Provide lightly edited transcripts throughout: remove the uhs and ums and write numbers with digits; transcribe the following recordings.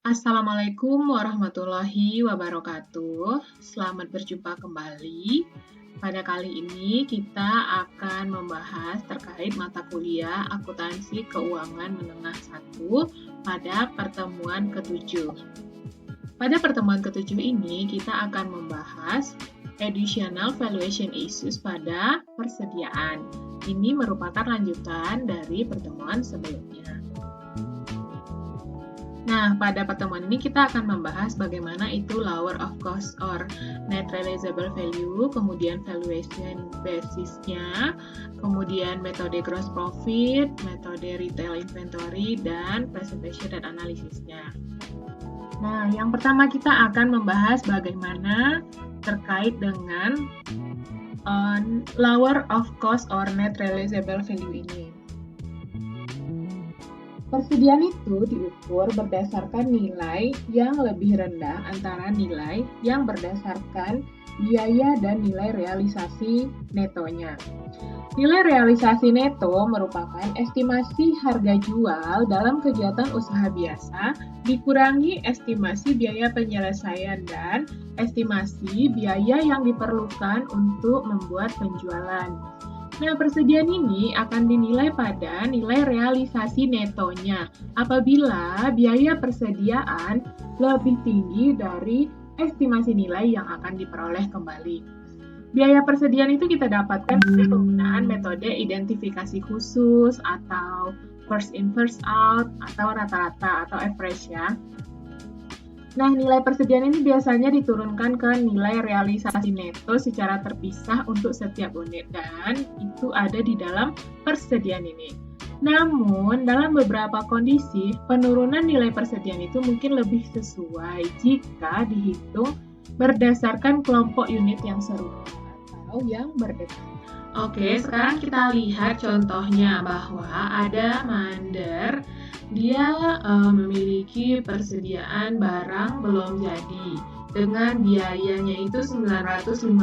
Assalamualaikum warahmatullahi wabarakatuh. Selamat berjumpa kembali. Pada kali ini kita akan membahas terkait mata kuliah Akuntansi Keuangan Menengah 1 pada pertemuan ke-7. Pada pertemuan ke-7 ini kita akan membahas Additional Valuation Issues pada persediaan. Ini merupakan lanjutan dari pertemuan sebelumnya. Nah, pada pertemuan ini kita akan membahas bagaimana itu lower of cost or net realizable value, kemudian valuation basisnya, kemudian metode gross profit, metode retail inventory, dan presentation dan analisisnya. Nah, yang pertama kita akan membahas bagaimana terkait dengan lower of cost or net realizable value ini. Persediaan itu diukur berdasarkan nilai yang lebih rendah antara nilai yang berdasarkan biaya dan nilai realisasi netonya. Nilai realisasi neto merupakan estimasi harga jual dalam kegiatan usaha biasa dikurangi estimasi biaya penyelesaian dan estimasi biaya yang diperlukan untuk membuat penjualan. Nah, persediaan ini akan dinilai pada nilai realisasi netonya apabila biaya persediaan lebih tinggi dari estimasi nilai yang akan diperoleh kembali. Biaya persediaan itu kita dapatkan dengan penggunaan metode identifikasi khusus atau first in first out atau rata-rata atau average ya. Nah, nilai persediaan ini biasanya diturunkan ke nilai realisasi neto secara terpisah untuk setiap unit dan itu ada di dalam persediaan ini. Namun, dalam beberapa kondisi, penurunan nilai persediaan itu mungkin lebih sesuai jika dihitung berdasarkan kelompok unit yang serupa atau yang berdekatan. Oke, sekarang kita lihat contohnya bahwa ada Mander. Dia memiliki persediaan barang belum jadi dengan biayanya itu 950,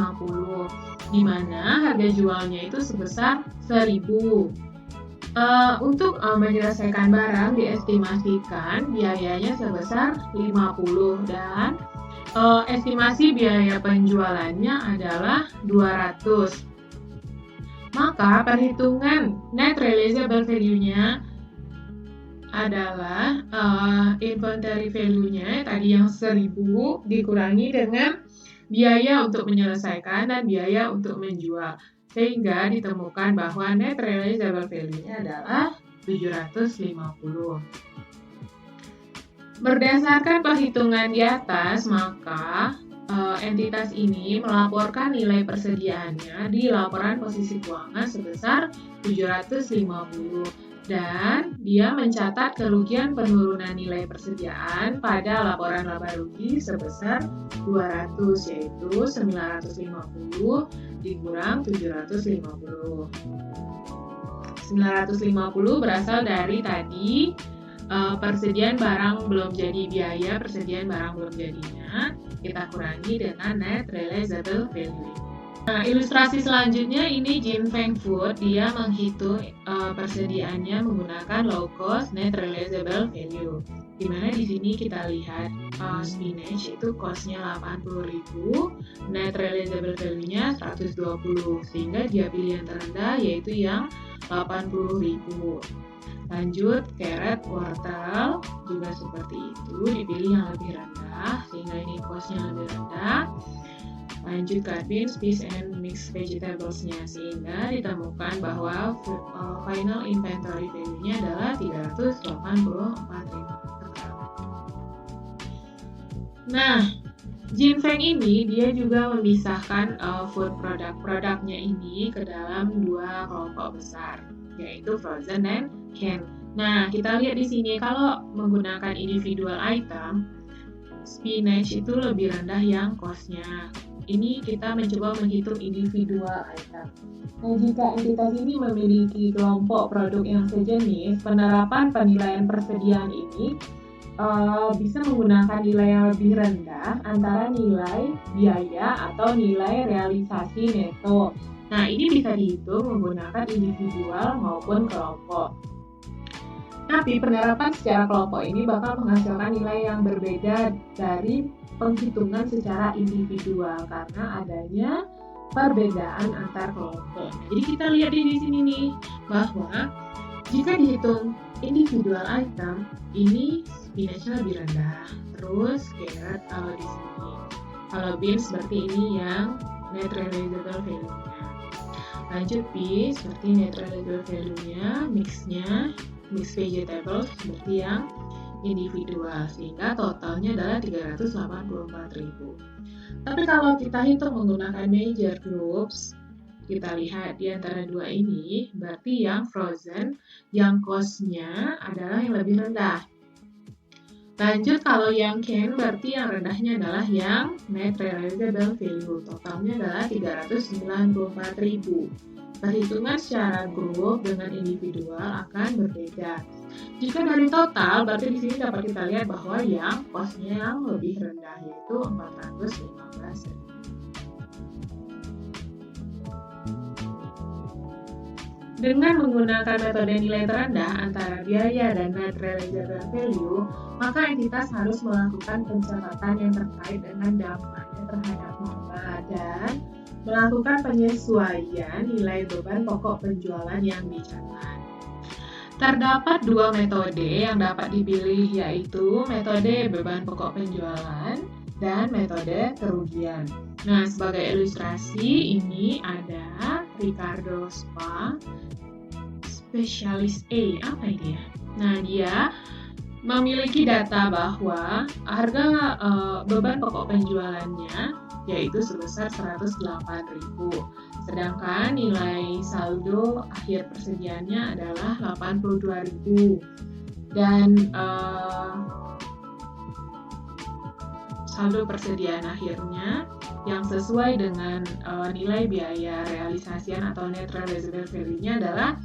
di mana harga jualnya itu sebesar 1000. Untuk menyelesaikan barang diestimasikan biayanya sebesar 50 dan estimasi biaya penjualannya adalah 200. Maka perhitungan net realizable value-nya adalah inventory value-nya tadi yang 1000 dikurangi dengan biaya untuk menyelesaikan dan biaya untuk menjual. Sehingga ditemukan bahwa net realizable value-nya adalah 750. Berdasarkan perhitungan di atas, maka entitas ini melaporkan nilai persediaannya di laporan posisi keuangan sebesar 750 dan dia mencatat kerugian penurunan nilai persediaan pada laporan laba rugi sebesar 200 yaitu 950 dikurang 750. 950 berasal dari tadi persediaan barang belum jadi biaya, persediaan barang belum jadinya kita kurangi dengan net realizable value. Nah, ilustrasi selanjutnya ini Jin Feng Food, dia menghitung persediaannya menggunakan low cost net realizable value. Di mana di sini kita lihat spinach itu cost-nya 80.000, net realizable value-nya 120, sehingga dia pilih yang terendah yaitu yang 80.000. Lanjut, carrot, wortel juga seperti itu, dipilih yang lebih rendah sehingga ini cost-nya lebih rendah. Lanjut ke beans, peas, and mixed vegetables-nya sehingga ditemukan bahwa final inventory value-nya adalah 384.000. Nah, Jin Feng ini dia juga memisahkan food produk-produknya ini ke dalam dua kelompok besar, yaitu frozen dan canned. Nah, kita lihat di sini kalau menggunakan individual item, spinach itu lebih rendah yang cost-nya. Ini kita mencoba menghitung individual item. Nah, jika entitas ini memiliki kelompok produk yang sejenis, penerapan penilaian persediaan ini bisa menggunakan nilai yang lebih rendah antara nilai biaya atau nilai realisasi neto. Nah, ini bisa dihitung menggunakan individual maupun kelompok. Tapi penerapan secara kelompok ini bakal menghasilkan nilai yang berbeda dari penghitungan secara individual karena adanya perbedaan antar kelompok. Jadi kita lihat di sini nih bahwa jika dihitung individual item ini spinachnya lebih rendah. Terus carrot kalau di sini, kalau beans seperti ini yang net realizable value-nya. Lanjut B seperti net realizable value-nya, mix vegetable seperti yang individual, sehingga totalnya adalah 384.000. Tapi kalau kita hitung menggunakan major groups, kita lihat di antara dua ini, berarti yang frozen, yang cost-nya adalah yang lebih rendah. Lanjut, kalau yang can, berarti yang rendahnya adalah yang net realizable value, totalnya adalah 394.000. Perhitungan secara grup dengan individual akan berbeda. Jika dari total, berarti di sini dapat kita lihat bahwa yang cost-nya yang lebih rendah, yaitu 415.000. Dengan menggunakan metode nilai terendah antara biaya dan net realizable value, maka entitas harus melakukan pencatatan yang terkait dengan dampaknya terhadap laba dan melakukan penyesuaian nilai beban pokok penjualan yang dicatat. Terdapat dua metode yang dapat dipilih, yaitu metode beban pokok penjualan dan metode kerugian. Nah, sebagai ilustrasi ini ada Ricardo Spa Specialist A. Apa ini ya? Nah, dia memiliki data bahwa harga beban pokok penjualannya yaitu sebesar 108.000. Sedangkan nilai saldo akhir persediaannya adalah 82.000. Dan saldo persediaan akhirnya yang sesuai dengan nilai biaya realisasian atau net realizable value-nya adalah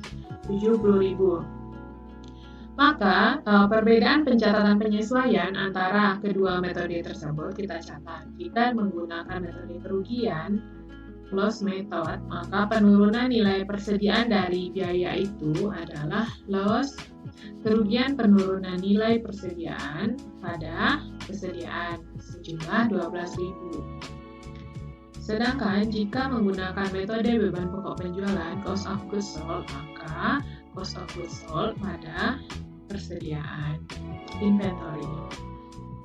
70.000. Maka perbedaan pencatatan penyesuaian antara kedua metode tersebut kita catat. Jika menggunakan metode kerugian loss method, maka penurunan nilai persediaan dari biaya itu adalah loss, kerugian penurunan nilai persediaan pada persediaan sejumlah 12.000. Sedangkan jika menggunakan metode beban pokok penjualan cost of goods sold, maka cost of goods sold pada persediaan inventory.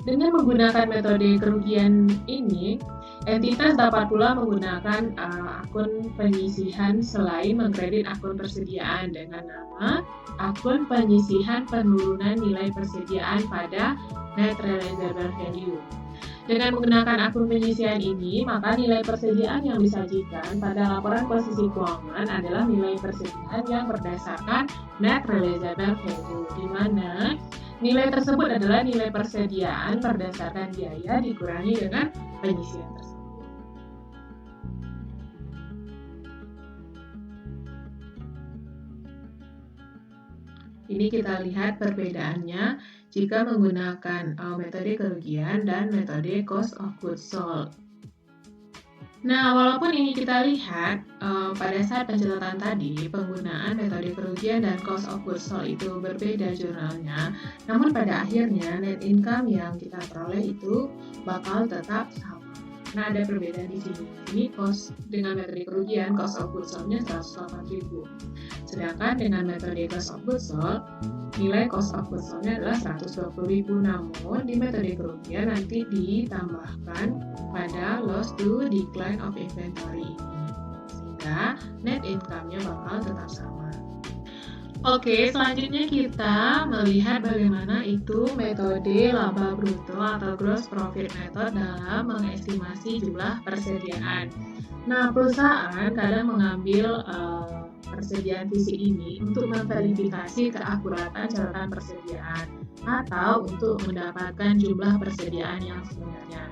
Dengan menggunakan metode kerugian ini, entitas dapat pula menggunakan akun penyisihan selain mengkredit akun persediaan dengan nama akun penyisihan penurunan nilai persediaan pada net realizable value. Dengan menggunakan akun penyisihan ini, maka nilai persediaan yang disajikan pada laporan posisi keuangan adalah nilai persediaan yang berdasarkan net realizable value, di mana nilai tersebut adalah nilai persediaan berdasarkan biaya dikurangi dengan penyisihan tersebut. Ini kita lihat perbedaannya jika menggunakan metode kerugian dan metode cost of goods sold. Nah, walaupun ini kita lihat pada saat pencatatan tadi penggunaan metode kerugian dan cost of goods sold itu berbeda jurnalnya, namun pada akhirnya net income yang kita peroleh itu bakal tetap sama. Nah, ada perbedaan di sini. Ini cost dengan metode kerugian cost of goods sold-nya 108.000. Sedangkan dengan metode cost of goods sold, nilai cost of goods sold-nya adalah 120.000. Namun di metode kerugian nanti ditambahkan pada loss to decline of inventory ini, sehingga net income-nya bakal tetap sama. Oke, selanjutnya kita melihat bagaimana itu metode laba bruto atau gross profit method dalam mengestimasi jumlah persediaan. Nah, perusahaan kadang mengambil persediaan fisik ini untuk memverifikasi keakuratan catatan persediaan atau untuk mendapatkan jumlah persediaan yang sebenarnya.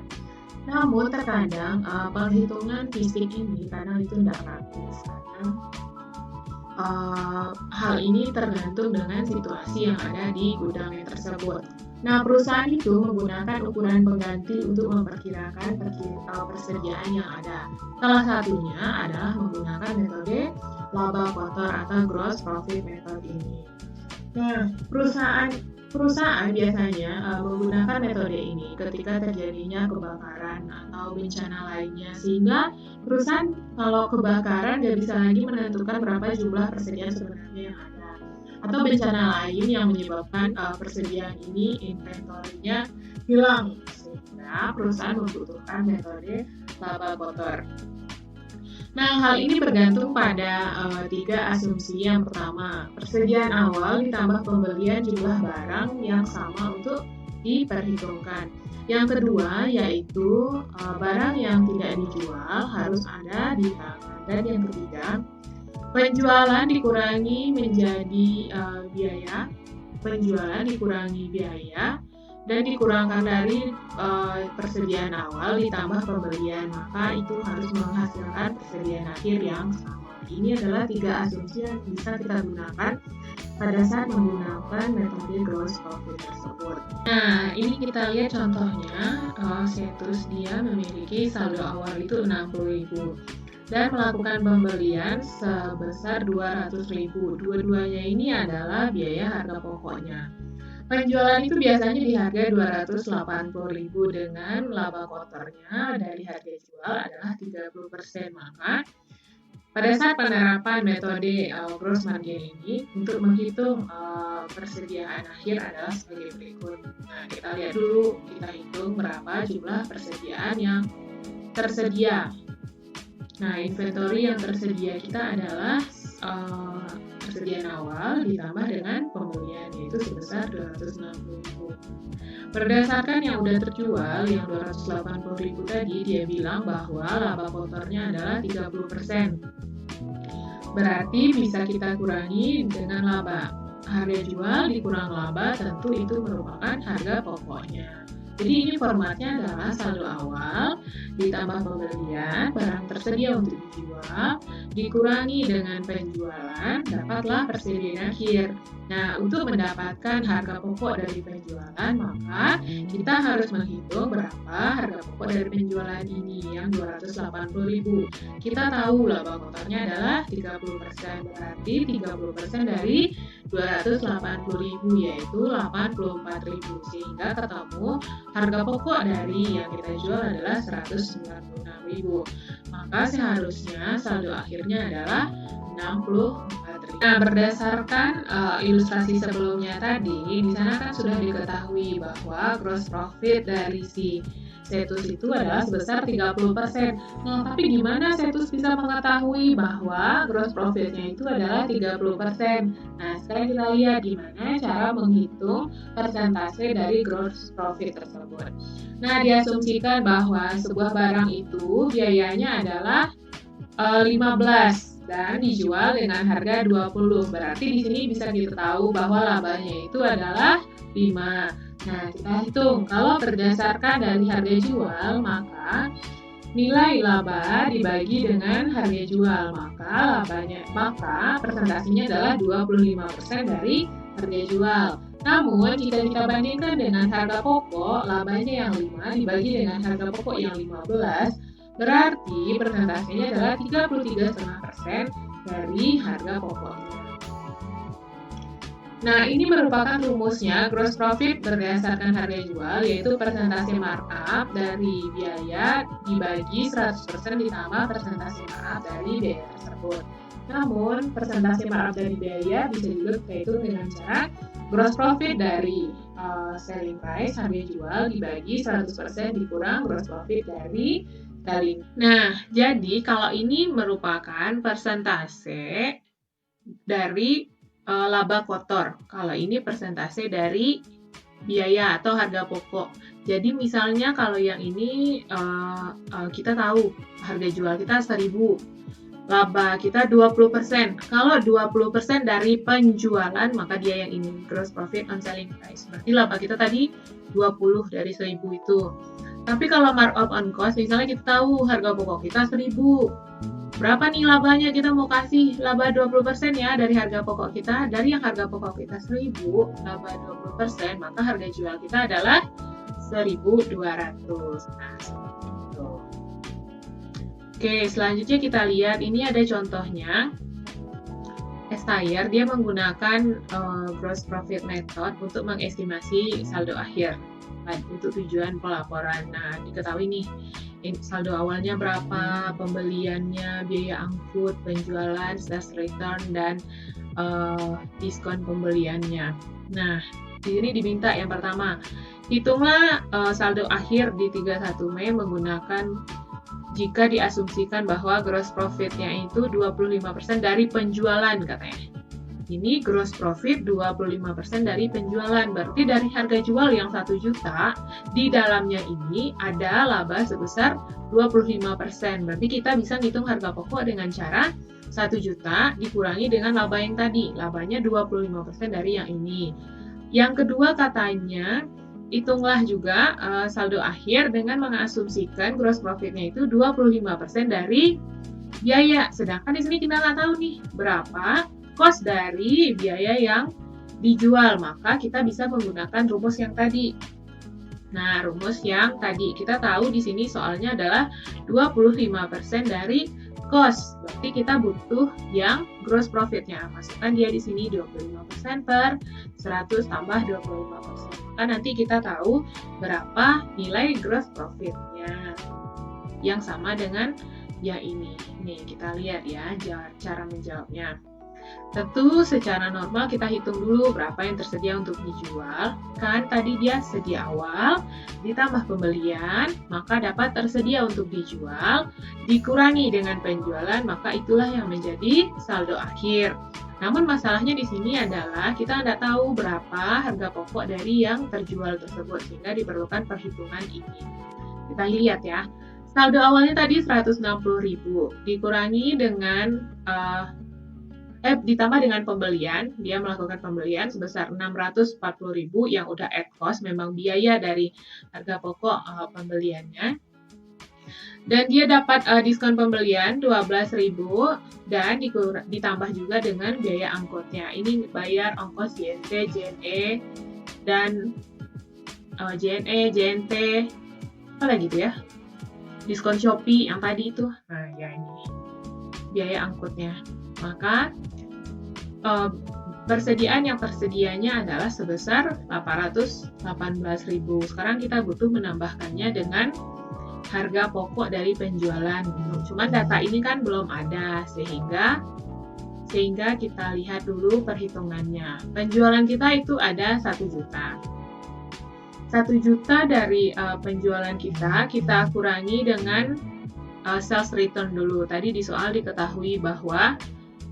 Namun terkadang penghitungan fisik ini kadang itu tidak praktis karena hal ini tergantung dengan situasi yang ada di gudangnya tersebut. Nah, perusahaan itu menggunakan ukuran pengganti untuk memperkirakan persediaan yang ada. Salah satunya adalah menggunakan metode laba kotor atau gross profit method ini. Nah, perusahaan biasanya menggunakan metode ini ketika terjadinya kebakaran atau bencana lainnya, sehingga perusahaan kalau kebakaran nggak bisa lagi menentukan berapa jumlah persediaan sebenarnya yang ada. Atau bencana lain yang menyebabkan persediaan ini inventorinya hilang, sehingga perusahaan membutuhkan metode laba kotor. Nah, hal ini bergantung pada tiga asumsi. Yang pertama, persediaan awal ditambah pembelian jumlah barang yang sama untuk diperhitungkan. Yang kedua, yaitu barang yang tidak dijual harus ada di tangan. Dan yang ketiga, penjualan dikurangi menjadi biaya, penjualan dikurangi biaya, dan dikurangkan dari persediaan awal ditambah pembelian, maka itu harus menghasilkan persediaan akhir yang sama. Ini adalah tiga asumsi yang bisa kita gunakan pada saat menggunakan metode gross profit tersebut. Nah, ini kita lihat contohnya, Cetus dia memiliki saldo awal itu 60.000 dan melakukan pembelian sebesar 200.000. Dua-duanya ini adalah biaya harga pokoknya. Penjualan itu biasanya di harga 280.000 dengan laba kotornya dari harga jual adalah 30%. Maka pada saat penerapan metode gross margin ini untuk menghitung persediaan akhir adalah sebagai berikut. Nah, kita lihat dulu, kita hitung berapa jumlah persediaan yang tersedia. Nah, inventory yang tersedia kita adalah persediaan awal ditambah dengan pembelian, yaitu sebesar 260.000. Berdasarkan yang udah terjual, yang 280.000 tadi, dia bilang bahwa laba kotornya adalah 30%. Berarti bisa kita kurangi dengan laba. Harga jual dikurang laba, tentu itu merupakan harga pokoknya. Jadi ini formatnya adalah saldo awal ditambah pembelian, barang tersedia untuk dijual, dikurangi dengan penjualan, dapatlah persediaan akhir. Nah, untuk mendapatkan harga pokok dari penjualan, maka kita harus menghitung berapa harga pokok dari penjualan ini yang 280.000. Kita tahu laba kotornya adalah 30%, berarti 30% dari 280.000 yaitu 84.000, sehingga ketemu harga pokok dari yang kita jual adalah 196.000. Maka seharusnya saldo akhirnya adalah 64.000. Nah, berdasarkan ilustrasi sebelumnya tadi, di sana kan sudah diketahui bahwa gross profit dari si Cetus itu adalah sebesar 30%. Nah, tapi gimana Cetus bisa mengetahui bahwa gross profitnya itu adalah 30%? Nah, sekarang kita lihat gimana cara menghitung persentase dari gross profit tersebut. Nah, diasumsikan bahwa sebuah barang itu biayanya adalah 15 dan dijual dengan harga 20. Berarti di sini bisa kita tahu bahwa labanya itu adalah 5. Nah, kita hitung kalau berdasarkan dari harga jual, maka nilai laba dibagi dengan harga jual, maka persentasenya adalah 25% dari harga jual. Namun, jika kita bandingkan dengan harga pokok, labanya yang 5 dibagi dengan harga pokok yang 15, berarti persentasenya adalah 33,5% dari harga pokoknya. Nah, ini merupakan rumusnya gross profit berdasarkan harga jual, yaitu persentase markup dari biaya dibagi 100% ditambah persentase markup dari biaya tersebut. Namun, persentase markup dari biaya bisa juga kita hitung dengan cara gross profit dari selling price, harga jual, dibagi 100% dikurang gross profit dari selling. Nah, jadi kalau ini merupakan persentase dari laba kotor. Kalau ini persentase dari biaya atau harga pokok. Jadi misalnya kalau yang ini kita tahu harga jual kita 1.000, laba kita 20%. Kalau 20% dari penjualan, maka dia yang ini gross profit on selling price. Berarti laba kita tadi 20 dari 1.000 itu. Tapi kalau markup on cost, misalnya kita tahu harga pokok kita 1.000. Berapa nih labanya? Kita mau kasih laba 20% ya dari harga pokok kita. Dari yang harga pokok kita 1.000, laba 20%, maka harga jual kita adalah 1.200. Nah, seperti itu. Oke, selanjutnya kita lihat, ini ada contohnya. Estayer dia menggunakan gross profit method untuk mengestimasi saldo akhir untuk tujuan pelaporan. Nah, diketahui nih saldo awalnya berapa, pembeliannya, biaya angkut, penjualan, sales return, dan diskon pembeliannya. Nah, di sini diminta yang pertama, hitunglah saldo akhir di 31 Mei menggunakan jika diasumsikan bahwa gross profit-nya itu 25% dari penjualan katanya. Ini gross profit 25% dari penjualan, berarti dari harga jual yang 1 juta, di dalamnya ini ada laba sebesar 25%. Berarti kita bisa ngitung harga pokok dengan cara 1 juta dikurangi dengan laba yang tadi, labanya 25% dari yang ini. Yang kedua katanya, hitunglah juga saldo akhir dengan mengasumsikan gross profit-nya itu 25% dari biaya. Sedangkan di sini kita nggak tahu nih berapa cost dari biaya yang dijual. Maka kita bisa menggunakan rumus yang tadi. Nah, rumus yang tadi kita tahu di sini soalnya adalah 25% dari cost. Berarti kita butuh yang gross profit-nya. Masukkan dia di sini 25% per 100 tambah 25%. Maka nanti kita tahu berapa nilai gross profit-nya. Yang sama dengan yang ini. Nih, kita lihat ya cara menjawabnya. Tentu secara normal kita hitung dulu berapa yang tersedia untuk dijual. Kan tadi dia sedia awal, ditambah pembelian, maka dapat tersedia untuk dijual, dikurangi dengan penjualan, maka itulah yang menjadi saldo akhir. Namun masalahnya di sini adalah kita tidak tahu berapa harga pokok dari yang terjual tersebut, sehingga diperlukan perhitungan ini. Kita lihat ya, saldo awalnya tadi 160.000, dikurangi dengan ditambah dengan pembelian, dia melakukan pembelian sebesar 640.000 yang udah add cost, memang biaya dari harga pokok pembeliannya. Dan dia dapat diskon pembelian 12.000 dan ditambah juga dengan biaya angkutnya. Ini bayar ongkos JNT, JNE, dan JNE, JNT, apa lagi itu ya? Diskon Shopee yang tadi itu. Nah, ya ini biaya angkutnya. Maka persediaan yang tersedianya adalah sebesar 818.000. Sekarang kita butuh menambahkannya dengan harga pokok dari penjualan. Cuman data ini kan belum ada, sehingga kita lihat dulu perhitungannya. Penjualan kita itu ada 1 juta. 1 juta dari penjualan kita kurangi dengan sales return dulu. Tadi di soal diketahui bahwa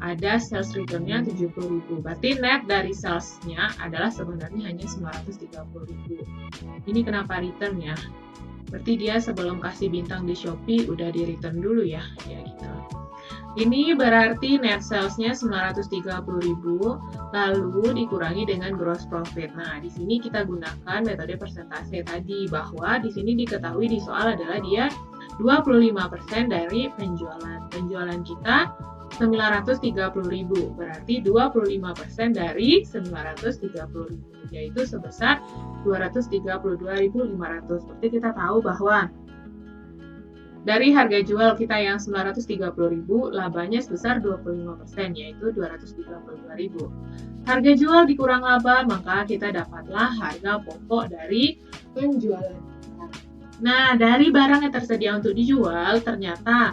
ada sales return-nya 70.000. Berarti net dari sales-nya adalah sebenarnya hanya 930.000. Ini kenapa return ya? Berarti dia sebelum kasih bintang di Shopee udah di return dulu ya. Ya gitu. Ini berarti net sales-nya 930.000 lalu dikurangi dengan gross profit. Nah, di sini kita gunakan metode persentase tadi, bahwa di sini diketahui di soal adalah dia 25% dari penjualan. Penjualan kita 930.000, berarti 25% dari 930.000, yaitu sebesar 232.500. Berarti kita tahu bahwa dari harga jual kita yang 930.000, labanya sebesar 25%, yaitu 232.000. Harga jual dikurang laba, maka kita dapatlah harga pokok dari penjualan. Nah, dari barang yang tersedia untuk dijual, ternyata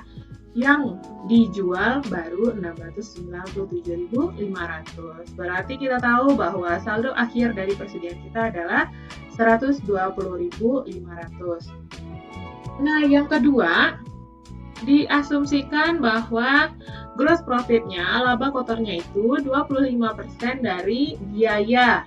yang dijual baru 697.500. Berarti kita tahu bahwa saldo akhir dari persediaan kita adalah 120.500. Nah, yang kedua, diasumsikan bahwa gross profit-nya, laba kotornya itu 25% dari biaya.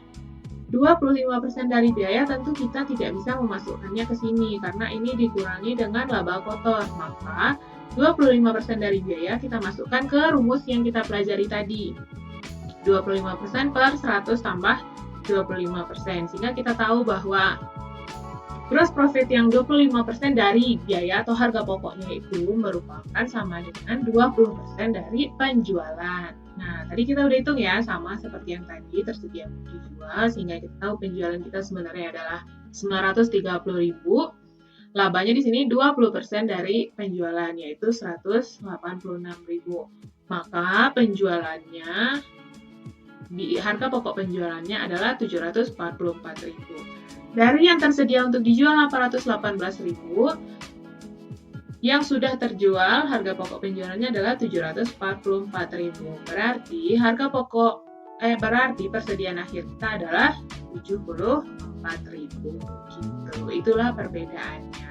25% dari biaya tentu kita tidak bisa memasukkannya ke sini karena ini dikurangi dengan laba kotor. Maka 25% dari biaya kita masukkan ke rumus yang kita pelajari tadi. 25% per 100 tambah 25%. Sehingga kita tahu bahwa gross profit yang 25% dari biaya atau harga pokoknya itu merupakan sama dengan 20% dari penjualan. Nah, tadi kita udah hitung ya, sama seperti yang tadi tersedia untuk dijual, sehingga kita tahu penjualan kita sebenarnya adalah 930.000. Labanya di sini 20% dari penjualan, yaitu 186.000. maka penjualannya di harga pokok penjualannya adalah 744.000. Dari yang tersedia untuk dijual 818.000, yang sudah terjual harga pokok penjualannya adalah 744.000. Berarti persediaan akhir kita adalah 74.000 gitu. Itulah perbedaannya.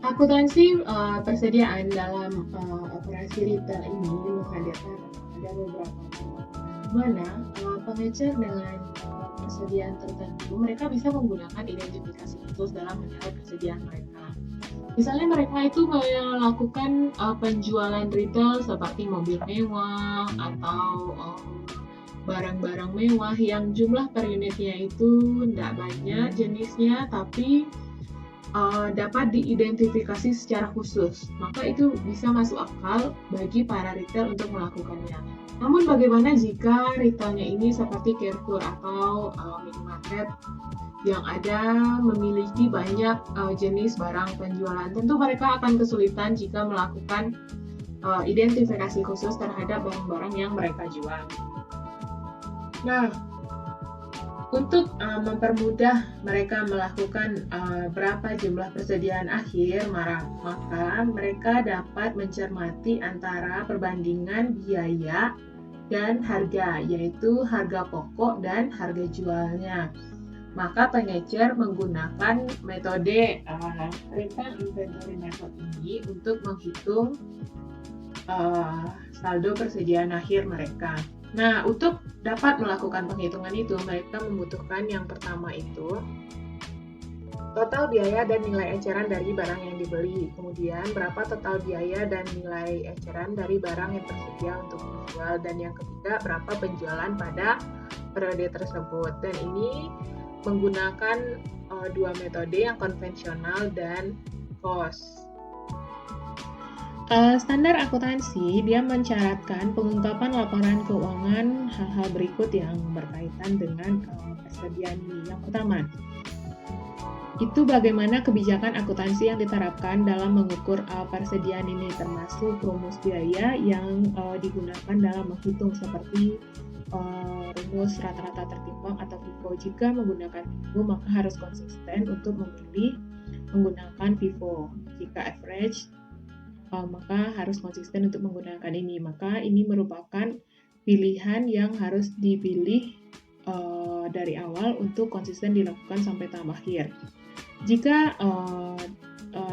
Akuntansi persediaan dalam operasi retail ini menghadirkan ada beberapa di mana pengecer dengan persediaan tertentu mereka bisa menggunakan identifikasi khusus dalam menilai persediaan mereka. Misalnya mereka itu melakukan penjualan retail seperti mobil mewah atau barang-barang mewah yang jumlah per unitnya itu tidak banyak jenisnya, tapi dapat diidentifikasi secara khusus, maka itu bisa masuk akal bagi para retail untuk melakukannya. Namun bagaimana jika retailnya ini seperti Carrefour atau minimarket yang ada memiliki banyak jenis barang penjualan? Tentu mereka akan kesulitan jika melakukan identifikasi khusus terhadap barang-barang yang mereka jual. Nah, untuk mempermudah mereka melakukan berapa jumlah persediaan akhir, maka mereka dapat mencermati antara perbandingan biaya dan harga, yaitu harga pokok dan harga jualnya. Maka pengecer menggunakan metode retail inventory method ini untuk menghitung saldo persediaan akhir mereka. Nah, untuk dapat melakukan penghitungan itu, mereka membutuhkan yang pertama itu total biaya dan nilai eceran dari barang yang dibeli. Kemudian, berapa total biaya dan nilai eceran dari barang yang tersedia untuk dijual. Dan yang ketiga, berapa penjualan pada periode tersebut. Dan ini menggunakan dua metode yang konvensional dan cost. Standar akuntansi, dia mencatatkan pengungkapan laporan keuangan hal-hal berikut yang berkaitan dengan persediaan ini. Yang pertama, itu bagaimana kebijakan akuntansi yang diterapkan dalam mengukur persediaan ini, termasuk rumus biaya yang digunakan dalam menghitung seperti rumus rata-rata tertimbang atau FIFO. Jika menggunakan FIFO, maka harus konsisten untuk memilih menggunakan FIFO. Jika average, maka harus konsisten untuk menggunakan ini. Maka ini merupakan pilihan yang harus dipilih dari awal untuk konsisten dilakukan sampai tahap akhir. Jika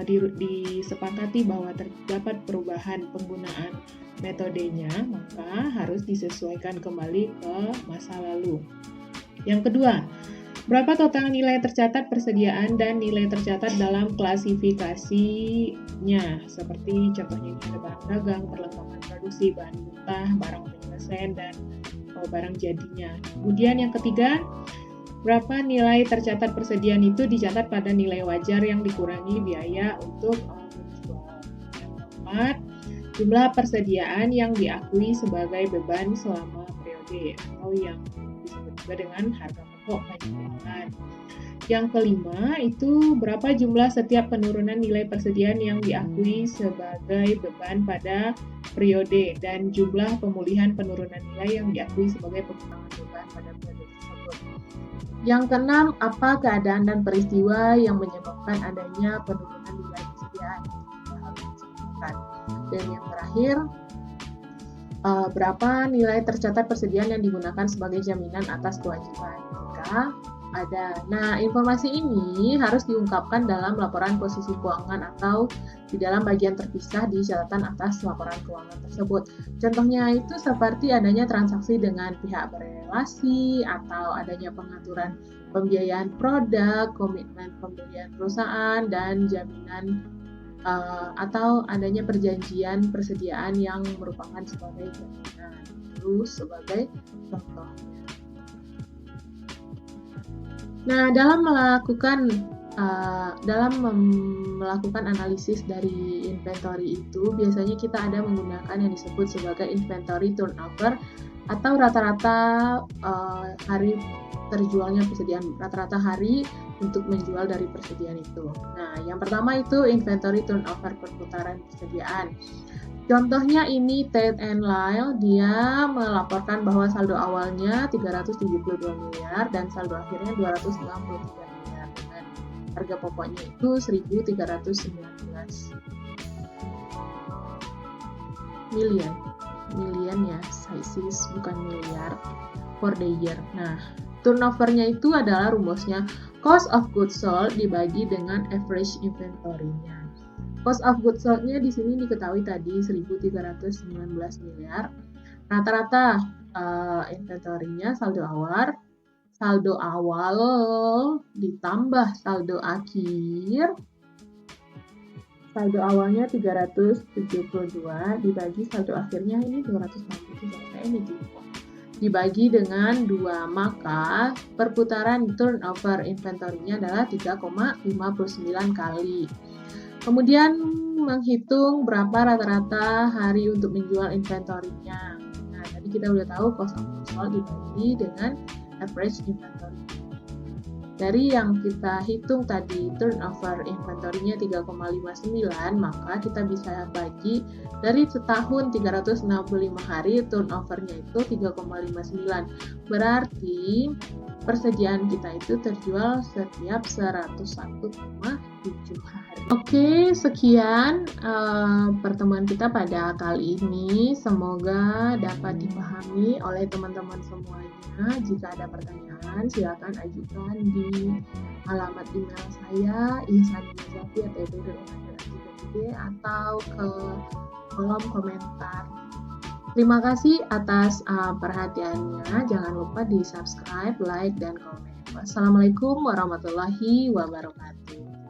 disepakati bahwa terdapat perubahan penggunaan metodenya, maka harus disesuaikan kembali ke masa lalu. Yang kedua, berapa total nilai tercatat persediaan dan nilai tercatat dalam klasifikasinya, seperti contohnya ini ada barang dagang, perlengkapan produksi, bahan mentah, barang penyelesaian, dan barang jadinya. Kemudian yang ketiga, berapa nilai tercatat persediaan itu dicatat pada nilai wajar yang dikurangi biaya untuk menjual. Yang keempat, jumlah persediaan yang diakui sebagai beban selama periode atau yang disebut juga dengan harga pokok penjualan. Yang kelima, itu berapa jumlah setiap penurunan nilai persediaan yang diakui sebagai beban pada periode dan jumlah pemulihan penurunan nilai yang diakui sebagai pengurangan beban pada periode tersebut. Yang keenam, apa keadaan dan peristiwa yang menyebabkan adanya penurunan nilai persediaan? Dan yang terakhir, berapa nilai tercatat persediaan yang digunakan sebagai jaminan atas kewajiban jika ada. Nah, informasi ini harus diungkapkan dalam laporan posisi keuangan atau di dalam bagian terpisah di catatan atas laporan keuangan tersebut. Contohnya itu seperti adanya transaksi dengan pihak berelasi atau adanya pengaturan pembiayaan produk, komitmen pembelian perusahaan, dan jaminan atau adanya perjanjian persediaan yang merupakan sebagai jaminan. Itu sebagai contohnya. Nah, dalam melakukan analisis dari inventory itu, biasanya kita ada menggunakan yang disebut sebagai inventory turnover atau rata-rata hari terjualnya persediaan, rata-rata hari untuk menjual dari persediaan itu. Nah, yang pertama itu inventory turnover, perputaran persediaan. Contohnya ini Ted and Lyle, dia melaporkan bahwa saldo awalnya 372 miliar dan saldo akhirnya 263 miliar dengan harga pokoknya itu 1.319 million ya, sis, bukan miliar, for the year. Nah, turnovernya itu adalah rumusnya cost of goods sold dibagi dengan average inventory-nya. Cost of goods sold-nya di sini diketahui tadi 1.319 miliar. Rata-rata inventory-nya saldo awal ditambah saldo akhir. Saldo awalnya 372 dibagi saldo akhirnya ini 260 dibagi dengan 2, maka perputaran turnover inventory-nya adalah 3,59 kali. Kemudian menghitung berapa rata-rata hari untuk menjual inventory-nya. Nah, tadi kita udah tahu cost of goods sold dibagi dengan average inventory. Dari yang kita hitung tadi turnover inventory-nya 3,59, maka kita bisa bagi dari setahun 365 hari turnover-nya itu 3,59. Berarti persediaan kita itu terjual setiap 101,7 hari. Oke, sekian pertemuan kita pada kali ini. Semoga dapat dipahami oleh teman-teman semuanya. Jika ada pertanyaan, silakan ajukan di alamat email saya ihsaninazafia@tb.org atau ke kolom komentar. Terima kasih atas perhatiannya. Jangan lupa di subscribe, like, dan komen. Wassalamualaikum warahmatullahi wabarakatuh.